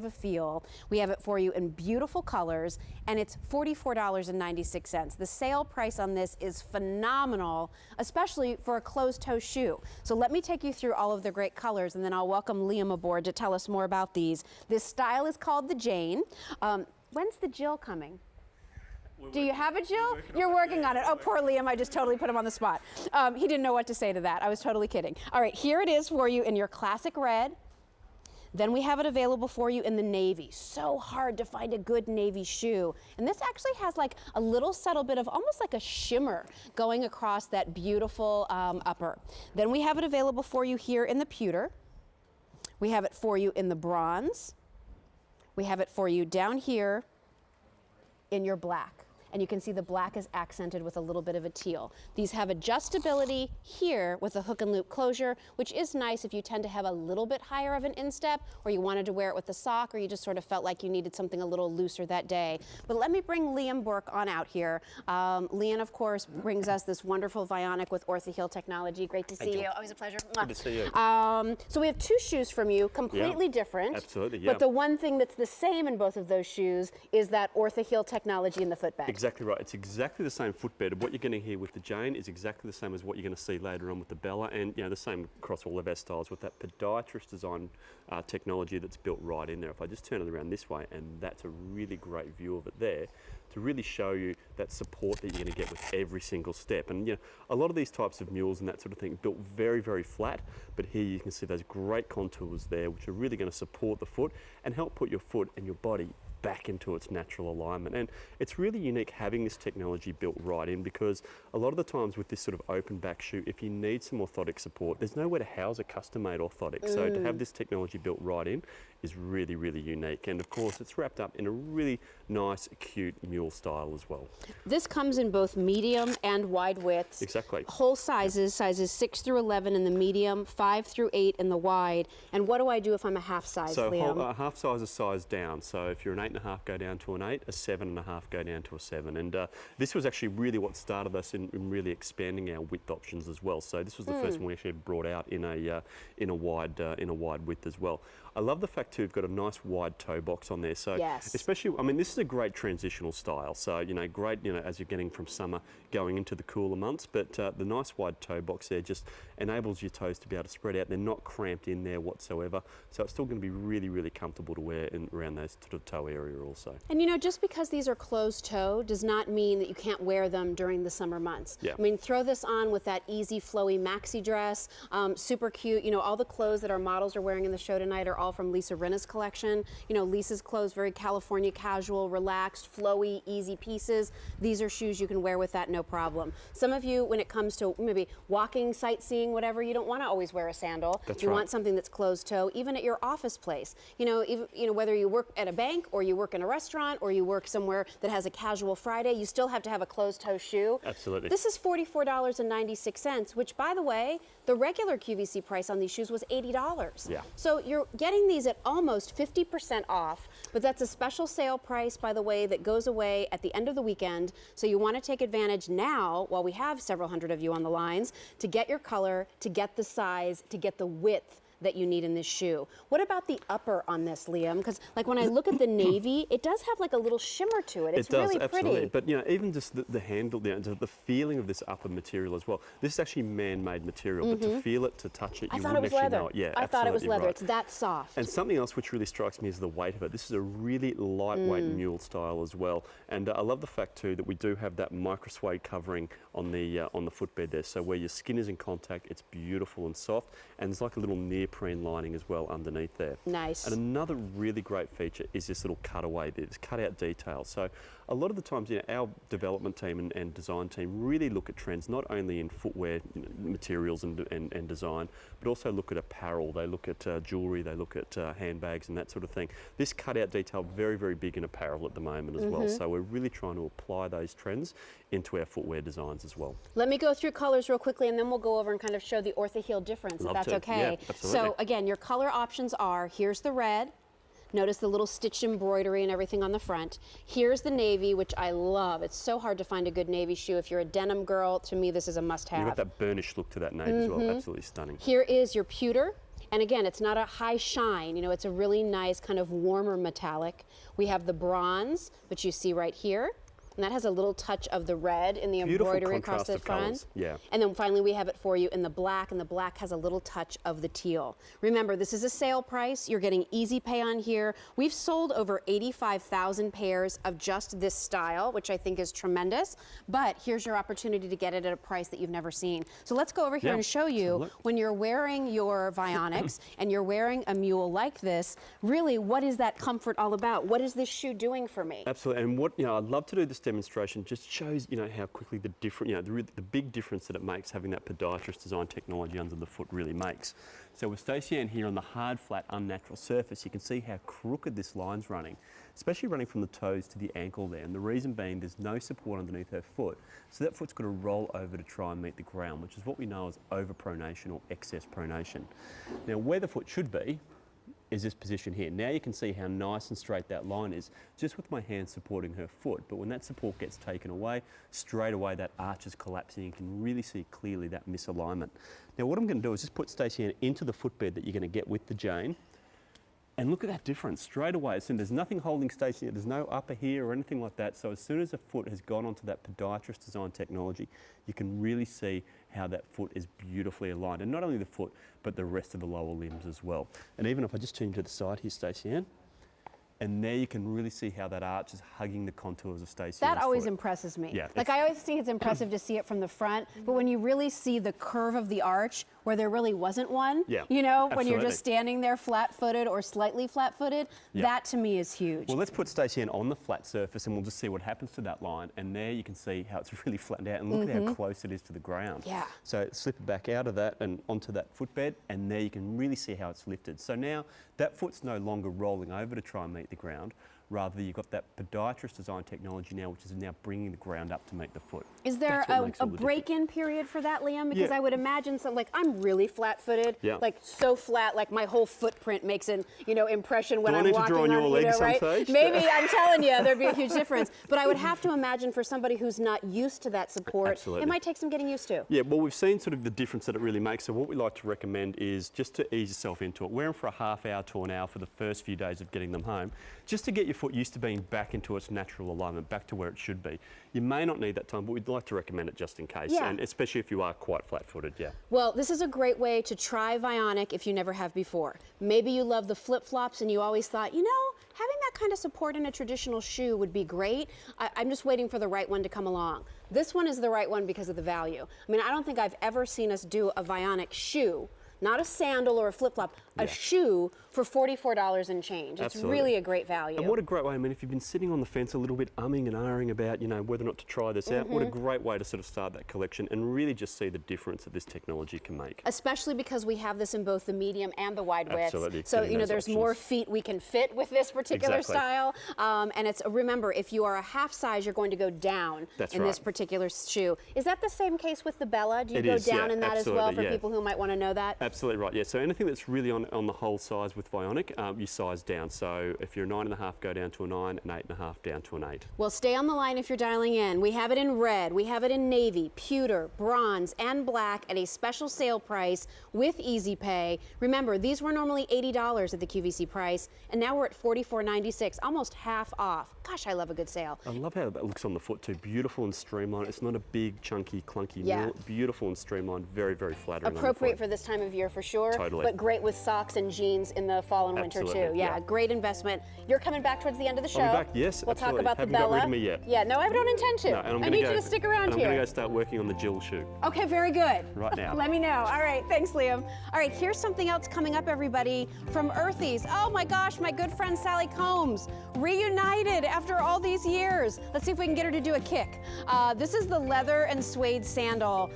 a feel. We have it for you in beautiful colors, and it's $44.96. The sale price on this is phenomenal, especially for a closed-toe shoe. So let me take you through all of the great colors, and then I'll welcome Liam aboard to tell us more about these. This style is called the Jane. When's the Jill coming? Do you have a Jill? You're working on it. Oh, poor Liam, I just totally put him on the spot. He didn't know what to say to that. I was totally kidding. All right, here it is for you in your classic red. Then we have it available for you in the navy. So hard to find a good navy shoe. And this actually has like a little subtle bit of almost like a shimmer going across that beautiful upper. Then we have it available for you here in the pewter. We have it for you in the bronze. We have it for you down here in your black. And you can see the black is accented with a little bit of a teal. These have adjustability here with a hook and loop closure, which is nice if you tend to have a little bit higher of an instep, or you wanted to wear it with a sock, or you just sort of felt like you needed something a little looser that day. But let me bring Liam Burke on out here. Liam, of course, brings us this wonderful Vionic with Orthaheel technology. Great to see you. Always a pleasure. Good to see you. So we have two shoes from you, completely different. Absolutely, yeah. But the one thing that's the same in both of those shoes is that Orthaheel technology in the footbed. Exactly right. It's exactly the same footbed. What you're getting here with the Jane is exactly the same as what you're going to see later on with the Bella, and the same across all of our styles with that podiatrist design technology that's built right in there. If I just turn it around this way, and that's a really great view of it there, to really show you that support that you're going to get with every single step. And a lot of these types of mules and that sort of thing built very, very flat, but here you can see those great contours there, which are really going to support the foot and help put your foot and your body back into its natural alignment. And it's really unique having this technology built right in, because a lot of the times with this sort of open back shoe, if you need some orthotic support, there's nowhere to house a custom-made orthotic. So to have this technology built right in is really, really unique. And of course, it's wrapped up in a really nice, cute mule style as well. This comes in both medium and wide widths. Exactly. Whole sizes, sizes 6 through 11 in the medium, 5 through 8 in the wide. And what do I do if I'm a half size, Liam? So half size is size down. So if you're an 8.5, go down to an 8, a 7.5, go down to a 7. And this was actually really what started us in really expanding our width options as well. So this was the first one we actually brought out in a wide width as well. I love the fact too, we've got a nice wide toe box on there. So especially, I mean, this is a great transitional style. So, great, as you're getting from summer going into the cooler months, but the nice wide toe box there just enables your toes to be able to spread out. They're not cramped in there whatsoever. So it's still going to be really, really comfortable to wear around those sort of toe area also. And just because these are closed toe does not mean that you can't wear them during the summer months. I mean, throw this on with that easy, flowy maxi dress, super cute. All the clothes that our models are wearing in the show tonight are all from Lisa Rinna's collection. Lisa's clothes, very California casual, relaxed, flowy, easy pieces. These are shoes you can wear with that, no problem. Some of you, when it comes to maybe walking, sightseeing, whatever, you don't want to always wear a sandal. You want something that's closed toe, even at your office place. Even, whether you work at a bank or you work in a restaurant or you work somewhere that has a casual Friday, you still have to have a closed toe shoe. Absolutely. This is $44.96, which, by the way, the regular QVC price on these shoes was $80. Yeah. So you're getting these at almost 50% off, but that's a special sale price, by the way, that goes away at the end of the weekend. So you want to take advantage now, while we have several hundred of you on the lines, to get your color, to get the size, to get the width that you need in this shoe. What about the upper on this, Liam? Because like when I look at the navy, it does have like a little shimmer to it. It's really absolutely. pretty. But even just the handle, the feeling of this upper material as well. This is actually man-made material, but to feel it, to touch it, you wouldn't actually know it. Yeah, I thought it was leather. Right. It's that soft. And something else which really strikes me is the weight of it. This is a really lightweight mule style as well. And I love the fact too that we do have that micro suede covering on the footbed there. So where your skin is in contact, it's beautiful and soft, and there's like a little neoprene lining as well underneath there. Nice. And another really great feature is this little cutaway, this cutout detail. So a lot of the times, our development team and design team really look at trends not only in footwear materials and design, but also look at apparel. They look at jewellery, they look at handbags and that sort of thing. This cutout detail, very, very big in apparel at the moment as well. So we're really trying to apply those trends into our footwear designs as well. Let me go through colors real quickly, and then we'll go over and kind of show the Orthaheel difference, if that's okay. Yeah, absolutely. So again, your color options are, here's the red. Notice the little stitched embroidery and everything on the front. Here's the navy, which I love. It's so hard to find a good navy shoe. If you're a denim girl, to me this is a must-have. You've got that burnished look to that navy as well. Absolutely stunning. Here is your pewter. And again, it's not a high shine, you know, it's a really nice kind of warmer metallic. We have the bronze, which you see right here. And that has a little touch of the red in the Beautiful embroidery across contrast the of front. colours, yeah. And then finally we have it for you in the black, and the black has a little touch of the teal. Remember, this is a sale price. You're getting easy pay on here. We've sold over 85,000 pairs of just this style, which I think is tremendous. But here's your opportunity to get it at a price that you've never seen. So let's go over here and show you, when you're wearing your Vionics and you're wearing a mule like this, really, what is that comfort all about? What is this shoe doing for me? Absolutely, and what, you know, I'd love to do this demonstration. Just shows, you know, how quickly the different, you know, the big difference that it makes having that podiatrist design technology under the foot really makes. So with Stacey Ann here on the hard, flat, unnatural surface, you can see how crooked this line's running, especially running from the toes to the ankle there. And the reason being, there's no support underneath her foot, so that foot's got to roll over to try and meet the ground, which is what we know as overpronation or excess pronation. Now, where the foot should be is this position here. Now you can see how nice and straight that line is, just with my hand supporting her foot. But when that support gets taken away, straight away that arch is collapsing. You can really see clearly that misalignment. Now what I'm going to do is just put Stacey Ann into the footbed that you're going to get with the Jane. And look at that difference straight away. So there's nothing holding Stacey, there's no upper here or anything like that. So as soon as the foot has gone onto that podiatrist design technology, you can really see how that foot is beautifully aligned. And not only the foot, but the rest of the lower limbs as well. And even if I just turn you to the side here, Stacey Ann, and there you can really see how that arch is hugging the contours of Stacey Ann's That always foot. impresses me. Yeah, like I always think it's impressive to see it from the front, but when you really see the curve of the arch where there really wasn't one, yeah, you know, when you're absolutely. just standing there flat-footed or slightly flat-footed, that to me is huge. Well, let's put Stacey Ann on the flat surface and we'll just see what happens to that line. And there you can see how it's really flattened out, and look at how close it is to the ground. Yeah. So slip it back out of that and onto that footbed, and there you can really see how it's lifted. So now that foot's no longer rolling over to try and meet the ground. Rather, you've got that podiatrist design technology now, which is now bringing the ground up to meet the foot. Is there a break-in period for that, Liam? Because I would imagine, so, like, I'm really flat-footed, like so flat, like my whole footprint makes an, you know, impression when I'm walking on, Do I need to draw on your leg right? someday? Maybe, I'm telling you, there'd be a huge difference. But I would have to imagine for somebody who's not used to that support, it might take some getting used to. Yeah, well, we've seen sort of the difference that it really makes. So what we like to recommend is just to ease yourself into it. Wear them for a half hour to an hour for the first few days of getting them home, just to get your foot used to being back into its natural alignment, back to where it should be. You may not need that time, but we'd like to recommend it just in case, and especially if you are quite flat-footed, Well, this is a great way to try Vionic if you never have before. Maybe you love the flip-flops and you always thought, you know, having that kind of support in a traditional shoe would be great. I'm just waiting for the right one to come along. This one is the right one because of the value. I mean, I don't think I've ever seen us do a Vionic shoe, not a sandal or a flip-flop, a shoe for $44 and change. It's really a great value. And what a great way, I mean, if you've been sitting on the fence a little bit umming and ahhing about, you know, whether or not to try this out, what a great way to sort of start that collection and really just see the difference that this technology can make. Especially because we have this in both the medium and the wide width. Absolutely. So, you know, there's more feet we can fit with this particular style. And it's, remember, if you are a half size, you're going to go down in this particular shoe. Is that the same case with the Bella? Do you go down in that as well for people who might want to know that? Absolutely right, yeah. So anything that's really on the whole size with Vionic, you size down. So if you're a 9.5, go down to a 9, and 8.5 down to an 8. Well, stay on the line if you're dialing in. We have it in red, we have it in navy, pewter, bronze, and black at a special sale price with easy pay. Remember, these were normally $80 at the QVC price, and now we're at $44.96, almost half off. Gosh, I love a good sale. I love how that looks on the foot too. Beautiful and streamlined. It's not a big, chunky, clunky mule. Beautiful and streamlined. Very, very flattering. Appropriate for this time of year for sure. Totally. But great with socks and jeans in the fall and winter too. Yeah, great investment. You're coming back towards the end of the show. I'll be back, yes, We'll absolutely. talk about Haven't the Bella. got rid of me yet. Yeah, no, I don't intend to. No, and I need you to stick around here. I'm going to go start working on the Jill shoe. Okay, very good. Right now. Let me know. All right, thanks, Liam. All right, here's something else coming up, everybody, from Orthaheel. Oh my gosh, my good friend Sally Combs, reunited after all these years. Let's see if we can get her to do a kick. This is the leather and suede sandal.